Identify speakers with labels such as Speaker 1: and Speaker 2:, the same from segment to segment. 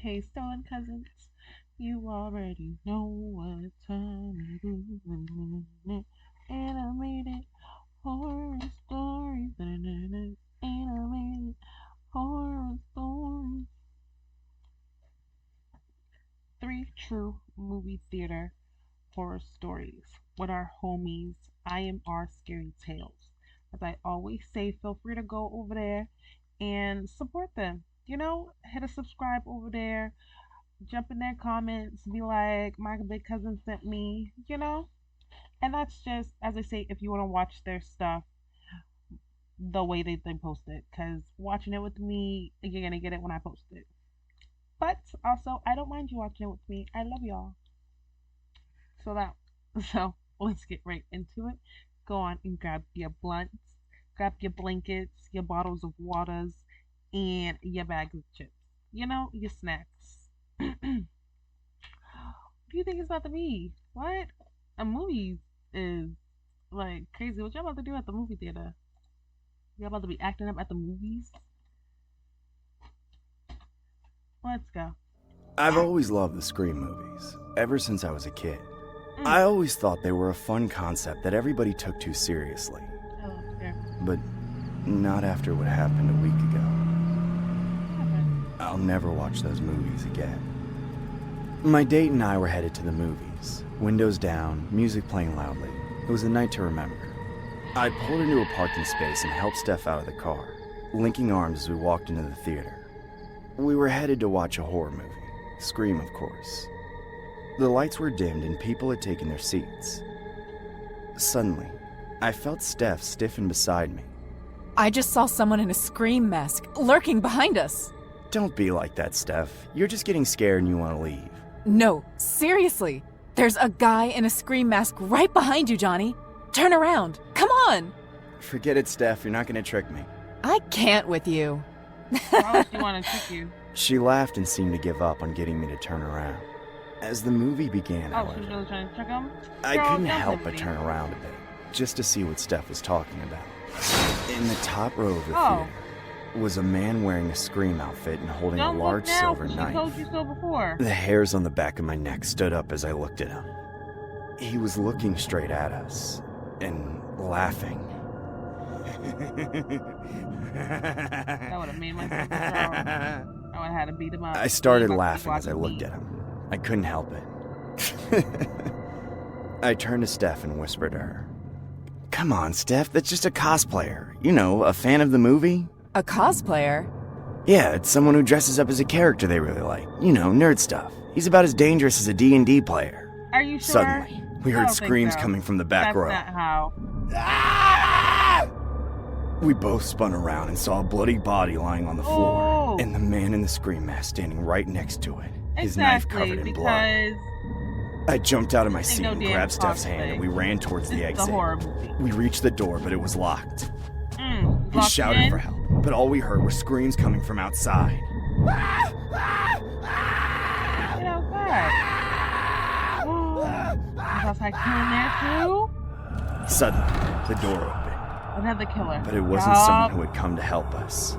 Speaker 1: Hey, stolen cousins, you already know what time it is. Animated horror stories. Animated horror stories. Three true movie theater horror stories with our homies, IMR Scary Tales. As I always say, feel free to go over there and support them. Hit a subscribe over there, jump in their comments, be like, my big cousin sent me. And that's just, as I say, if you want to watch their stuff the way they post it. Because watching it with me, you're going to get it when I post it. But also, I don't mind you watching it with me. I love y'all. So let's get right into it. Go on and grab your blunts, grab your blankets, your bottles of waters, and your bags of chips. Your snacks. What do you think it's about to be? What? A movie is like crazy. What y'all about to do at the movie theater? Y'all about to be acting up at the movies? Let's go.
Speaker 2: I've always loved the Scream movies, ever since I was a kid.
Speaker 1: Mm.
Speaker 2: I always thought they were a fun concept that everybody took too seriously.
Speaker 1: Oh, yeah.
Speaker 2: But not after what happened a week ago. I'll never watch those movies again. My date and I were headed to the movies. Windows down, music playing loudly. It was a night to remember. I pulled into a parking space and helped Steph out of the car, linking arms as we walked into the theater. We were headed to watch a horror movie. Scream, of course. The lights were dimmed and people had taken their seats. Suddenly, I felt Steph stiffen beside me.
Speaker 3: I just saw someone in a Scream mask lurking behind us.
Speaker 2: Don't be like that, Steph. You're just getting scared and you want to leave.
Speaker 3: No, seriously. There's a guy in a Scream mask right behind you, Johnny. Turn around. Come on.
Speaker 2: Forget it, Steph. You're not going to trick me.
Speaker 3: I can't with you.
Speaker 1: Why would she want to trick you?
Speaker 2: She laughed and seemed to give up on getting me to turn around. As the movie began,
Speaker 1: Oh, she was
Speaker 2: however,
Speaker 1: really trying to trick him?
Speaker 2: I
Speaker 1: Girl,
Speaker 2: couldn't
Speaker 1: don't
Speaker 2: help
Speaker 1: play
Speaker 2: but
Speaker 1: with
Speaker 2: turn
Speaker 1: me.
Speaker 2: around a bit, just to see what Steph was talking about. In the top row of the
Speaker 1: Oh.
Speaker 2: theater was a man wearing a Scream outfit and holding
Speaker 1: Don't
Speaker 2: a large
Speaker 1: look now,
Speaker 2: silver
Speaker 1: 'cause she
Speaker 2: knife.
Speaker 1: told you so before.
Speaker 2: The hairs on the back of my neck stood up as I looked at him. He was looking straight at us and laughing.
Speaker 1: That would have made my sister I would have had to beat him up.
Speaker 2: I started
Speaker 1: He
Speaker 2: laughing as I
Speaker 1: watching
Speaker 2: looked
Speaker 1: me.
Speaker 2: at him. I couldn't help it. I turned to Steph and whispered to her, "Come on, Steph, that's just a cosplayer. You know, a fan of the movie?"
Speaker 3: A cosplayer?
Speaker 2: Yeah, it's someone who dresses up as a character they really like. You know, nerd stuff. He's about as dangerous as a D&D player.
Speaker 1: Are you sure?
Speaker 2: Suddenly, we
Speaker 1: I
Speaker 2: heard
Speaker 1: don't think
Speaker 2: screams
Speaker 1: so.
Speaker 2: coming from the back
Speaker 1: That's
Speaker 2: row.
Speaker 1: not how.
Speaker 2: We both spun around and saw a bloody body lying on the floor,
Speaker 1: Oh.
Speaker 2: and the man in the Scream mask standing right next to it, his knife
Speaker 1: Exactly,
Speaker 2: covered in blood.
Speaker 1: because
Speaker 2: I jumped out of my seat
Speaker 1: no
Speaker 2: and
Speaker 1: damn
Speaker 2: grabbed Steph's hand,
Speaker 1: cosplay.
Speaker 2: and we ran towards the
Speaker 1: it's a
Speaker 2: exit.
Speaker 1: horror movie.
Speaker 2: We reached the door, but it was locked. We
Speaker 1: Locked
Speaker 2: shouted
Speaker 1: in?
Speaker 2: for help, but all we heard were screams coming from outside.
Speaker 1: Get outside. Was Tycoon there too?
Speaker 2: Suddenly, the door opened,
Speaker 1: Another killer.
Speaker 2: but it wasn't someone who had come to help us.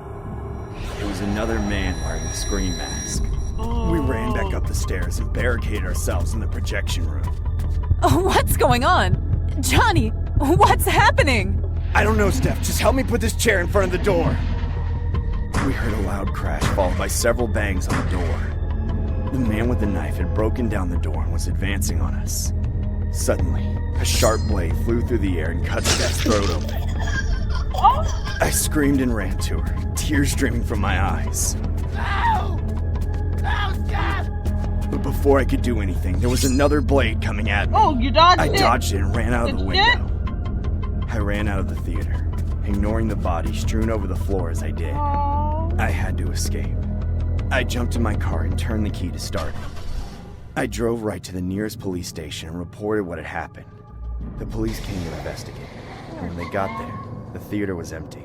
Speaker 2: It was another man wearing a Scream mask. We ran back up the stairs and barricaded ourselves in the projection room.
Speaker 3: What's going on? Johnny, what's happening?
Speaker 2: I don't know, Steph. Just help me put this chair in front of the door. We heard a loud crash followed by several bangs on the door. The man with the knife had broken down the door and was advancing on us. Suddenly, a sharp blade flew through the air and cut Steph's throat open. I screamed and ran to her, tears streaming from my eyes.
Speaker 1: No! No, Steph!
Speaker 2: But before I could do anything, there was another blade coming at me.
Speaker 1: Oh, you dodged
Speaker 2: I
Speaker 1: it!
Speaker 2: dodged it and ran out of the
Speaker 1: Good shit.
Speaker 2: window. I ran out of the theater, ignoring the body strewn over the floor as I did.
Speaker 1: Oh.
Speaker 2: I had to escape. I jumped in my car and turned the key to start it. I drove right to the nearest police station and reported what had happened. The police came to investigate, and when they got there, the theater was empty.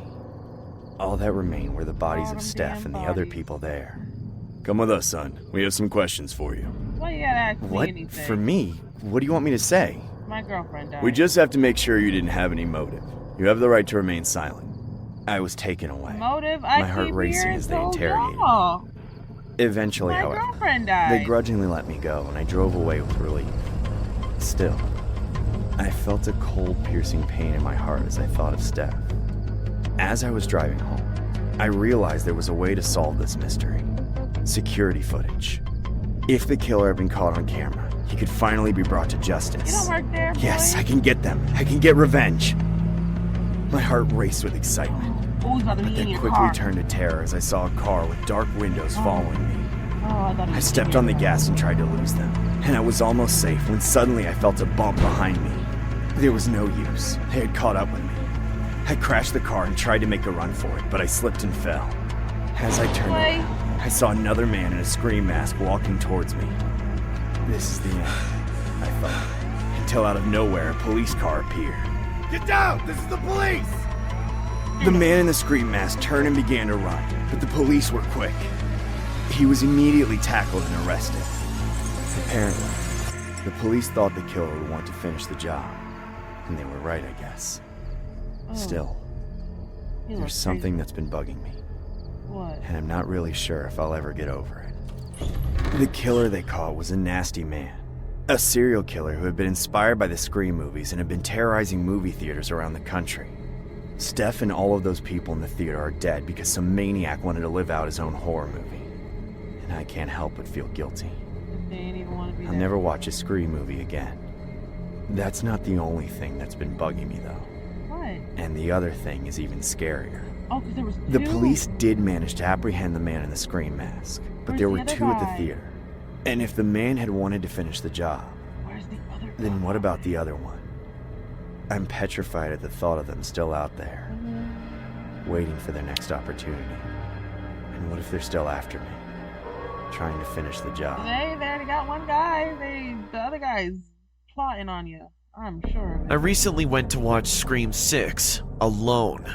Speaker 2: All that remained were the bodies
Speaker 1: All
Speaker 2: of
Speaker 1: them
Speaker 2: Steph
Speaker 1: damn
Speaker 2: and the other
Speaker 1: bodies.
Speaker 2: people there. Come with us, son. We have some questions for you.
Speaker 1: Why you gotta ask me
Speaker 2: What?
Speaker 1: anything?
Speaker 2: For me? What do you want me to say?
Speaker 1: My girlfriend died.
Speaker 2: We just have to make sure you didn't have any motive. You have the right to remain silent. I was taken away.
Speaker 1: Motive? I
Speaker 2: My heart
Speaker 1: keep
Speaker 2: racing
Speaker 1: hearing
Speaker 2: as they
Speaker 1: so
Speaker 2: interrogated me.
Speaker 1: y'all.
Speaker 2: Eventually,
Speaker 1: My
Speaker 2: however,
Speaker 1: girlfriend died.
Speaker 2: they grudgingly let me go, and I drove away with relief. Still, I felt a cold, piercing pain in my heart as I thought of Steph. As I was driving home, I realized there was a way to solve this mystery. Security footage. If the killer had been caught on camera, he could finally be brought to justice.
Speaker 1: You don't work there, boy?
Speaker 2: Yes, I can get them. I can get revenge. My heart raced with excitement,
Speaker 1: Oh, he's about to
Speaker 2: but
Speaker 1: be in
Speaker 2: then
Speaker 1: your
Speaker 2: quickly
Speaker 1: car.
Speaker 2: turned to terror as I saw a car with dark windows following me.
Speaker 1: Oh, I thought he
Speaker 2: I
Speaker 1: was
Speaker 2: stepped
Speaker 1: in
Speaker 2: on the
Speaker 1: your
Speaker 2: gas and tried to lose them, and I was almost safe when suddenly I felt a bump behind me. There was no use. They had caught up with me. I crashed the car and tried to make a run for it, but I slipped and fell. As I turned
Speaker 1: Boy.
Speaker 2: around, I saw another man in a scream mask walking towards me. This is the end, I thought, until out of nowhere a police car appeared. Get down! This is the police! The man in the scream mask turned and began to run, but the police were quick. He was immediately tackled and arrested. Apparently, the police thought the killer would want to finish the job, and they were right, I guess.
Speaker 1: Oh,
Speaker 2: Still,
Speaker 1: he
Speaker 2: there's
Speaker 1: looks
Speaker 2: something
Speaker 1: crazy.
Speaker 2: that's been bugging me,
Speaker 1: What?
Speaker 2: and I'm not really sure if I'll ever get over it. The killer they caught was a nasty man. A serial killer who had been inspired by the Scream movies and had been terrorizing movie theaters around the country. Steph and all of those people in the theater are dead because some maniac wanted to live out his own horror movie. And I can't help but feel guilty.
Speaker 1: They didn't even want to be
Speaker 2: I'll
Speaker 1: there.
Speaker 2: never watch a Scream movie again. That's not the only thing that's been bugging me, though.
Speaker 1: What?
Speaker 2: And the other thing is even scarier.
Speaker 1: Oh, because there was
Speaker 2: The
Speaker 1: two?
Speaker 2: police did manage to apprehend the man in the Scream mask, but
Speaker 1: Where's
Speaker 2: there
Speaker 1: the
Speaker 2: were
Speaker 1: other
Speaker 2: two at the
Speaker 1: guy?
Speaker 2: theater. And if the man had wanted to finish the job,
Speaker 1: Where's the other
Speaker 2: then
Speaker 1: guy?
Speaker 2: what about the other one? I'm petrified at the thought of them still out there, waiting for their next opportunity. And what if they're still after me, trying to finish the job?
Speaker 1: They already got one guy. The other guy's plotting on you. I'm sure.
Speaker 4: I recently went to watch Scream 6 alone.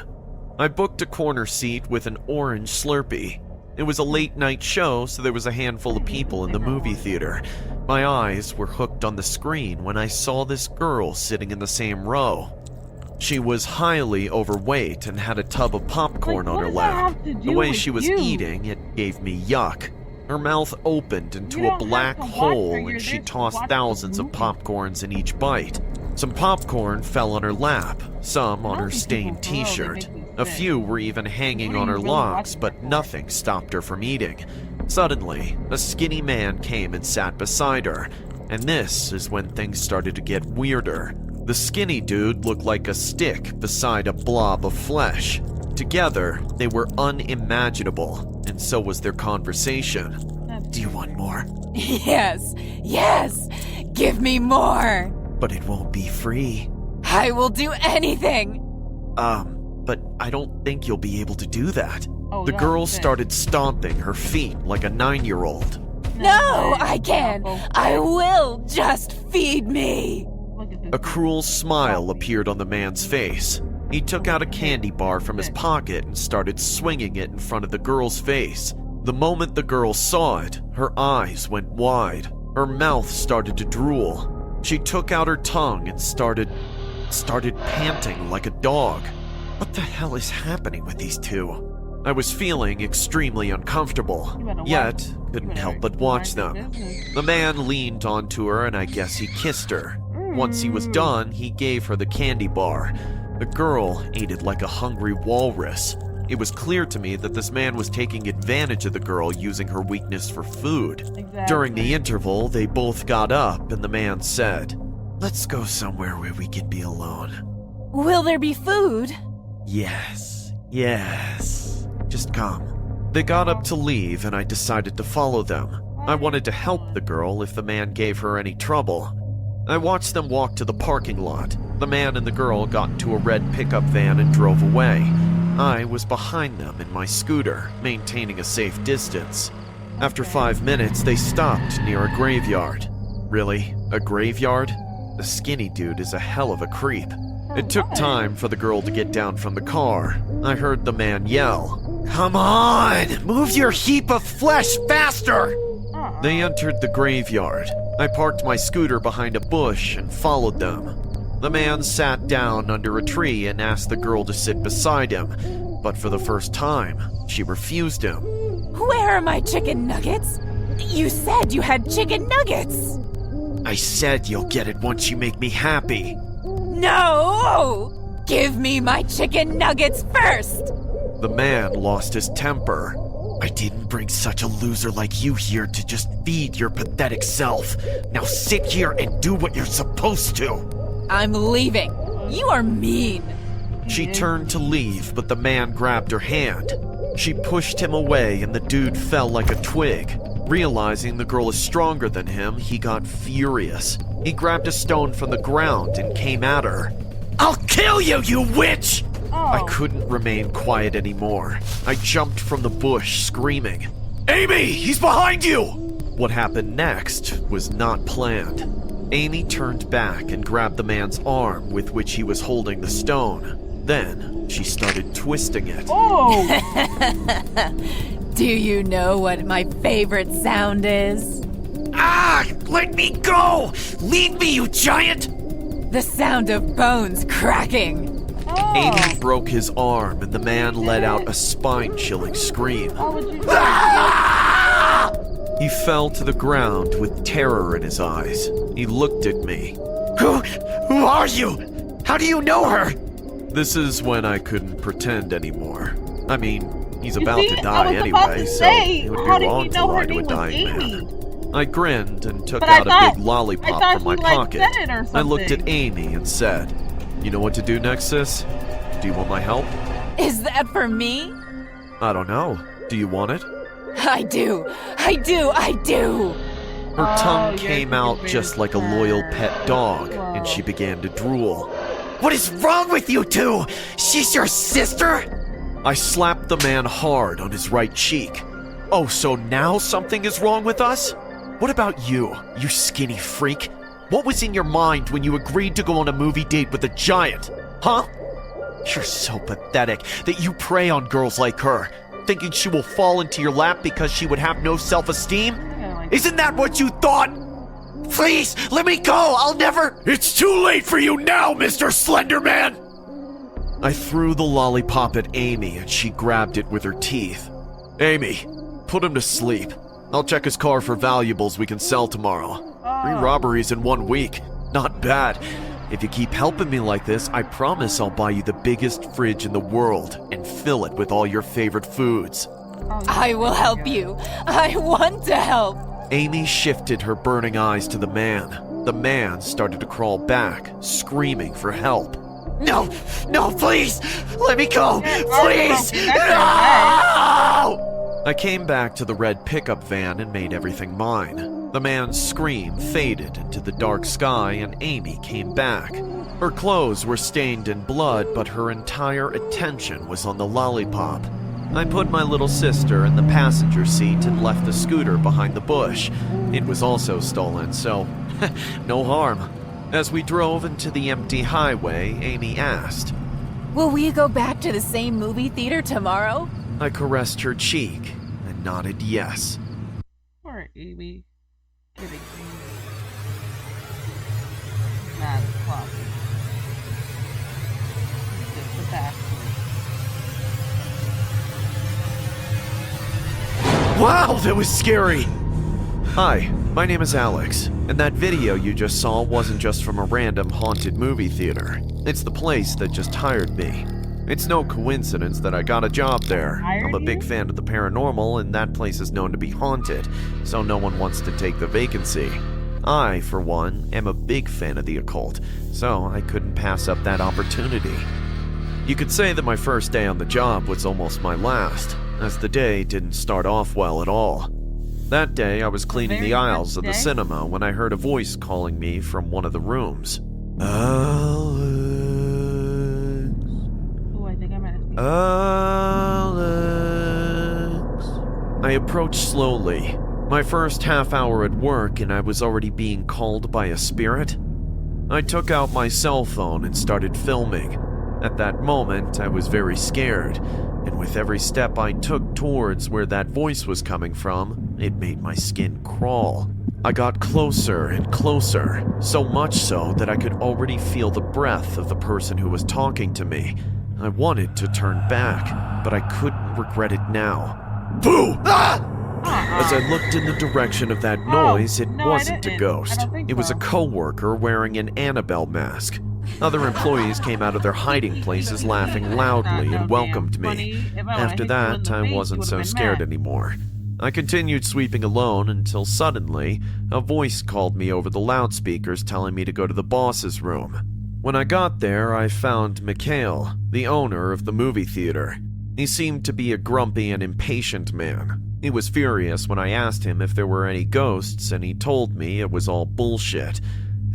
Speaker 4: I booked a corner seat with an orange Slurpee. It was a late night show, so there was a handful of people in the movie theater. My eyes were hooked on the screen when I saw this girl sitting in the same row. She was highly overweight and had a tub of popcorn
Speaker 1: Like,
Speaker 4: on
Speaker 1: what
Speaker 4: her
Speaker 1: does that
Speaker 4: lap.
Speaker 1: have to
Speaker 4: The
Speaker 1: do
Speaker 4: way
Speaker 1: with
Speaker 4: she was
Speaker 1: you?
Speaker 4: eating, it gave me yuck. Her mouth opened into
Speaker 1: You
Speaker 4: a
Speaker 1: don't have
Speaker 4: black
Speaker 1: to watch her,
Speaker 4: hole
Speaker 1: you're
Speaker 4: and she
Speaker 1: there to
Speaker 4: tossed
Speaker 1: watch the
Speaker 4: thousands of
Speaker 1: movie.
Speaker 4: popcorns in each bite. Some popcorn fell on her lap, some on her
Speaker 1: Those
Speaker 4: stained
Speaker 1: people, bro, they
Speaker 4: t-shirt.
Speaker 1: make me
Speaker 4: A
Speaker 1: sick.
Speaker 4: few were even hanging
Speaker 1: What are
Speaker 4: on
Speaker 1: you
Speaker 4: her
Speaker 1: really
Speaker 4: locks,
Speaker 1: watching
Speaker 4: but
Speaker 1: that for?
Speaker 4: nothing stopped her from eating. Suddenly, a skinny man came and sat beside her, and this is when things started to get weirder. The skinny dude looked like a stick beside a blob of flesh. Together, they were unimaginable, and so was their conversation. Do you want more?
Speaker 3: Yes, yes! Give me more!
Speaker 4: But it won't be free.
Speaker 3: I will do anything!
Speaker 4: But I don't think you'll be able to do that.
Speaker 1: Oh,
Speaker 4: The
Speaker 1: yeah,
Speaker 4: girl
Speaker 1: shit.
Speaker 4: started stomping her feet like a 9-year-old.
Speaker 3: No, I can!
Speaker 1: Oh,
Speaker 3: I will! Just feed me!
Speaker 1: look at this.
Speaker 4: A cruel smile appeared on the man's face. He took out a candy bar from his pocket and started swinging it in front of the girl's face. The moment the girl saw it, her eyes went wide. Her mouth started to drool. She took out her tongue and started panting like a dog. What the hell is happening with these two? I was feeling extremely uncomfortable,
Speaker 1: You better
Speaker 4: yet
Speaker 1: watch-
Speaker 4: couldn't
Speaker 1: you better
Speaker 4: help but watch
Speaker 1: mind your
Speaker 4: them.
Speaker 1: business.
Speaker 4: The man leaned onto her and I guess he kissed her. Once he was done, he gave her the candy bar. The girl ate it like a hungry walrus. It was clear to me that this man was taking advantage of the girl using her weakness for food.
Speaker 1: Exactly.
Speaker 4: During the interval, they both got up and the man said, "Let's go somewhere where we can be alone."
Speaker 3: Will there be food?
Speaker 4: Yes. Just come. They got up to leave and I decided to follow them. I wanted to help the girl if the man gave her any trouble. I watched them walk to the parking lot. The man and the girl got into a red pickup van and drove away. I was behind them in my scooter, maintaining a safe distance. After 5 minutes, they stopped near a graveyard. Really? A graveyard? The skinny dude is a hell of a creep. It took time for the girl to get down from the car. I heard the man yell, "Come on! Move your heap of flesh faster!" They entered the graveyard. I parked my scooter behind a bush and followed them. The man sat down under a tree and asked the girl to sit beside him, but for the first time, she refused him.
Speaker 3: Where are my chicken nuggets? You said you had chicken nuggets!
Speaker 4: I said you'll get it once you make me happy.
Speaker 3: No! Give me my chicken nuggets first!
Speaker 4: The man lost his temper. I didn't bring such a loser like you here to just feed your pathetic self. Now sit here and do what you're supposed to.
Speaker 3: I'm leaving. You are mean.
Speaker 4: She turned to leave, but the man grabbed her hand. She pushed him away and the dude fell like a twig. Realizing the girl is stronger than him, he got furious. He grabbed a stone from the ground and came at her. I'll kill you, you witch! I couldn't remain quiet anymore. I jumped from the bush, screaming, Amy, he's behind you! What happened next was not planned. Amy turned back and grabbed the man's arm with which he was holding the stone. Then she started twisting it.
Speaker 1: Oh!
Speaker 3: Do you know what my favorite sound is?
Speaker 4: Ah! Let me go! Leave me, you giant!
Speaker 3: The sound of bones cracking.
Speaker 1: Oh.
Speaker 4: Amy broke his arm and the man let out a spine-chilling scream.
Speaker 1: Why would you
Speaker 4: He fell to the ground with terror in his eyes. He looked at me. Who are you? How do you know her? This is when I couldn't pretend anymore. I mean, he's about to die anyway, so it would be wrong to lie to a dying man. I grinned and took out a big lollipop from my pocket. I looked at Amy and said, You know what to do next, sis? Do you want my help?
Speaker 3: Is that for me?
Speaker 4: I don't know. Do you want it?
Speaker 3: I do. I do. I do.
Speaker 4: Her tongue came out just like a loyal pet dog, and she began to drool. What is wrong with you two? She's your sister? I slapped the man hard on his right cheek. Oh, so now something is wrong with us? What about you, you skinny freak? What was in your mind when you agreed to go on a movie date with a giant? Huh? You're so pathetic that you prey on girls like her, thinking she will fall into your lap because she would have no self-esteem? Isn't that what you thought? Please, let me go! I'll never— It's too late for you now, Mr. Slenderman! I threw the lollipop at Amy and she grabbed it with her teeth. Amy, put him to sleep. I'll check his car for valuables we can sell tomorrow. 3 robberies in 1 week. Not bad. If you keep helping me like this, I promise I'll buy you the biggest fridge in the world and fill it with all your favorite foods.
Speaker 3: I will help you. I want to help.
Speaker 4: Amy shifted her burning eyes to the man. The man started to crawl back, screaming for help. No, no, please! Let me go! Please! No! I came back to the red pickup van and made everything mine. The man's scream faded into the dark sky and Amy came back. Her clothes were stained in blood, but her entire attention was on the lollipop. I put my little sister in the passenger seat and left the scooter behind the bush. It was also stolen, so no harm. As we drove into the empty highway, Amy asked,
Speaker 3: Will we go back to the same movie theater tomorrow?
Speaker 4: I caressed her cheek and nodded yes.
Speaker 1: Poor Amy. Kidding. Not classy. Just the best.
Speaker 4: Wow, that was scary! Hi, my name is Alex, and that video you just saw wasn't just from a random haunted movie theater. It's the place that just hired me. It's no coincidence that I got a job there. I'm a big fan of the paranormal, and that place is known to be haunted, so no one wants to take the vacancy. I, for one, am a big fan of the occult, so I couldn't pass up that opportunity. You could say that my first day on the job was almost my last, as the day didn't start off well at all. That day, I was cleaning the aisles of the cinema when I heard a voice calling me from one of the rooms. Alex.
Speaker 1: Ooh, I think I might have seen
Speaker 4: Alex. I approached slowly. My first half hour at work and I was already being called by a spirit. I took out my cell phone and started filming. At that moment, I was very scared, and with every step I took towards where that voice was coming from, it made my skin crawl. I got closer and closer, so much so that I could already feel the breath of the person who was talking to me. I wanted to turn back, but I couldn't regret it now. Boo! Ah!
Speaker 1: Uh-uh.
Speaker 4: As I looked in the direction of that
Speaker 1: Oh,
Speaker 4: noise, it
Speaker 1: no, I
Speaker 4: wasn't a
Speaker 1: didn't. I
Speaker 4: ghost.
Speaker 1: don't think
Speaker 4: It was a
Speaker 1: so.
Speaker 4: coworker wearing an Annabelle mask. Other employees came out of their hiding places laughing loudly and welcomed me. After that, I wasn't so scared anymore. I continued sweeping alone until suddenly, a voice called me over the loudspeakers telling me to go to the boss's room. When I got there, I found Mikhail, the owner of the movie theater. He seemed to be a grumpy and impatient man. He was furious when I asked him if there were any ghosts, and he told me it was all bullshit.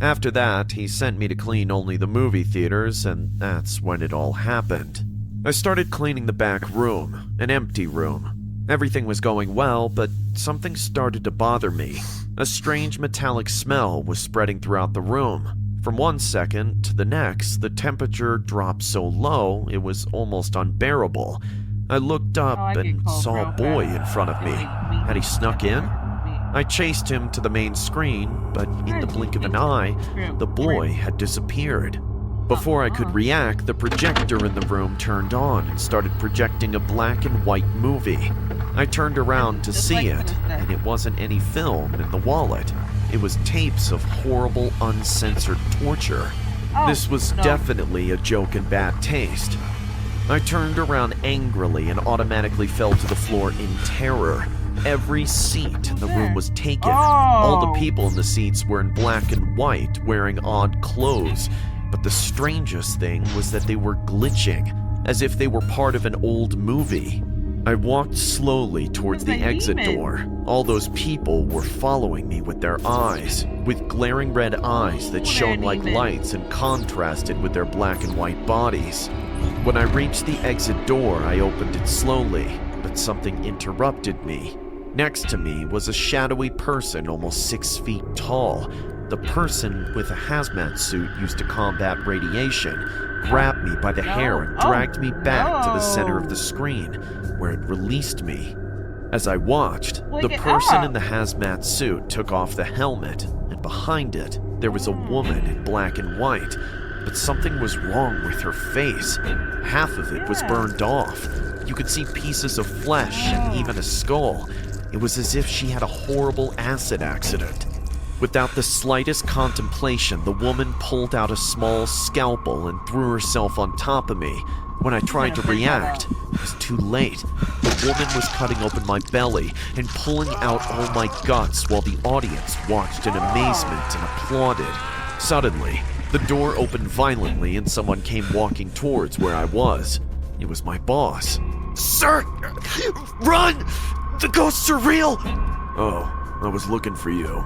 Speaker 4: After that, he sent me to clean only the movie theaters, and that's when it all happened. I started cleaning the back room, an empty room. Everything was going well, but something started to bother me. A strange metallic smell was spreading throughout the room. From 1 second to the next, the temperature dropped so low it was almost unbearable. I looked up and saw a boy in front of me. Had he snuck in? I chased him to the main screen, but in the blink of an eye, the boy had disappeared. Before I could react, the projector in the room turned on and started projecting a black and white movie. I turned around to see it, and it wasn't any film in the wallet. It was tapes of horrible, uncensored torture. This was definitely a joke in bad taste. I turned around angrily and automatically fell to the floor in terror. Every seat in the room was taken. All the people in the seats were in black and white, wearing odd clothes. But the strangest thing was that they were glitching, as if they were part of an old movie. I walked slowly towards the exit door. All those people were following me with their eyes, with glaring red eyes that shone like lights and contrasted with their black and white bodies. When I reached the exit door, I opened it slowly, but something interrupted me. Next to me was a shadowy person almost 6 feet tall. The person with a hazmat suit used to combat radiation grabbed me by the hair and dragged me back to the center of the screen, where it released me. As I watched, the person in the hazmat suit took off the helmet, and behind it, there was a woman in black and white. But something was wrong with her face. Half of it was burned off. You could see pieces of flesh and even a skull. It was as if she had a horrible acid accident. Without the slightest contemplation, the woman pulled out a small scalpel and threw herself on top of me. When I tried to react, it was too late. The woman was cutting open my belly and pulling out all my guts while the audience watched in amazement and applauded. Suddenly, the door opened violently and someone came walking towards where I was. It was my boss. "Sir, run! The ghosts are real!" "Oh, I was looking for you."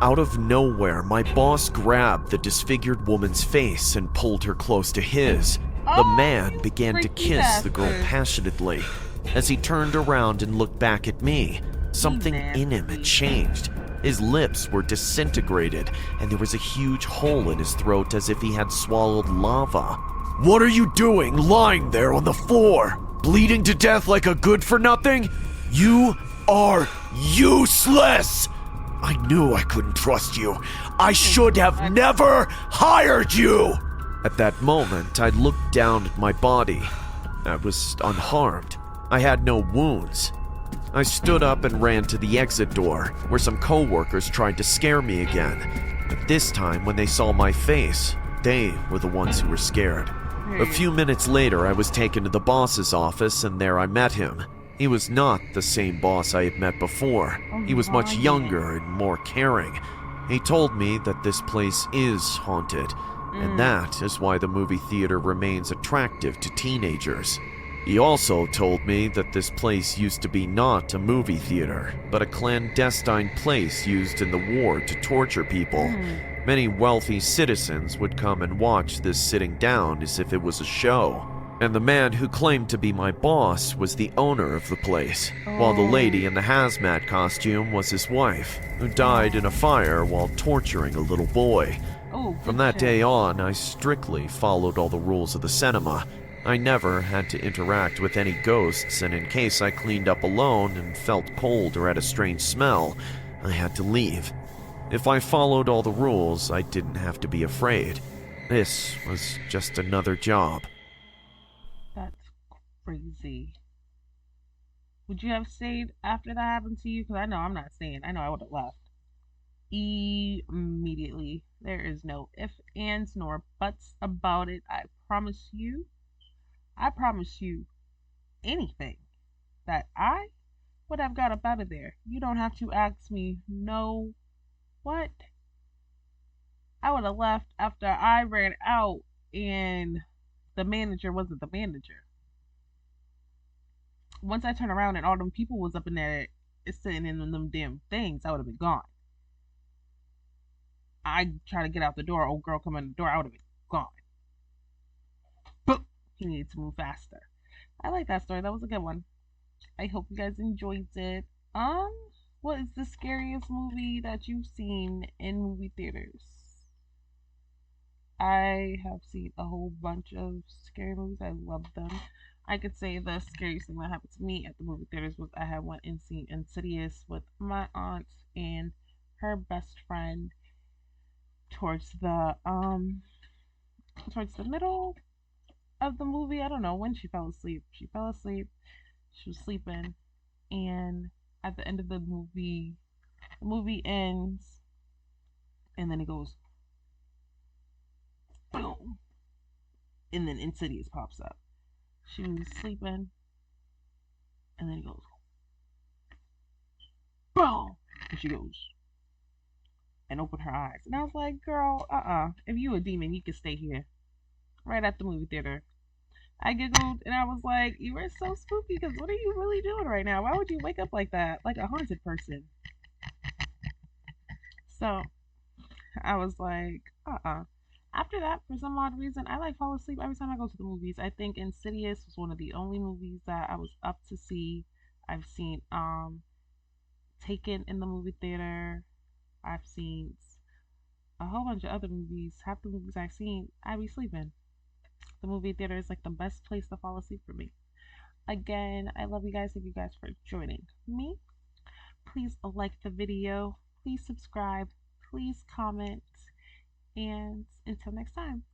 Speaker 4: Out of nowhere, my boss grabbed the disfigured woman's face and pulled her close to his. The man began to kiss the girl passionately. As he turned around and looked back at me, something in him had changed. His lips were disintegrated, and there was a huge hole in his throat as if he had swallowed lava. "What are you doing lying there on the floor? Bleeding to death like a good-for-nothing? You are useless! I knew I couldn't trust you. I should have never hired you!" At that moment, I looked down at my body. I was unharmed. I had no wounds. I stood up and ran to the exit door, where some coworkers tried to scare me again. But this time, when they saw my face, they were the ones who were scared. A few minutes later, I was taken to the boss's office, and there I met him. He was not the same boss I had met before. He was much younger and more caring. He told me that this place is haunted, and that is why the movie theater remains attractive to teenagers. He also told me that this place used to be not a movie theater, but a clandestine place used in the war to torture people. Many wealthy citizens would come and watch this sitting down as if it was a show. And the man who claimed to be my boss was the owner of the place, while the lady in the hazmat costume was his wife, who died in a fire while torturing a little boy. From that day on, I strictly followed all the rules of the cinema. I never had to interact with any ghosts, and in case I cleaned up alone and felt cold or had a strange smell, I had to leave. If I followed all the rules, I didn't have to be afraid. This was just another job.
Speaker 1: That's crazy. Would you have stayed after that happened to you? Because I know I'm not staying. I know I would have left immediately. There is no ifs, ands, nor buts about it. I promise you. I promise you anything that I would have got up out of there. You don't have to ask me no what. I would have left after I ran out and the manager wasn't the manager. Once I turned around and all them people was up in there sitting in them damn things, I would have been gone. I try to get out the door, old girl come in the door, I would have been gone. But he needed to move faster. I like that story. That was a good one. I hope you guys enjoyed it. What is the scariest movie that you've seen in movie theaters? I have seen a whole bunch of scary movies. I love them. I could say the scariest thing that happened to me at the movie theaters was I had went and seen Insidious with my aunt and her best friend towards the middle of the movie. I don't know when she fell asleep. She fell asleep. She was sleeping, and at the end of the movie ends, and then it goes boom, and then Insidious pops up. She was sleeping, and then it goes boom, and she goes and open her eyes, and I was like, girl, if you a demon, you can stay here, right at the movie theater. I giggled and I was like, you were so spooky because what are you really doing right now? Why would you wake up like that? Like a haunted person. So I was like, After that, for some odd reason, I like fall asleep every time I go to the movies. I think Insidious was one of the only movies that I was up to see. I've seen Taken in the movie theater. I've seen a whole bunch of other movies. Half the movies I've seen, I be sleeping. The movie theater is like the best place to fall asleep for me. Again, I love you guys. Thank you guys for joining me. Please like the video. Please subscribe. Please comment. And until next time.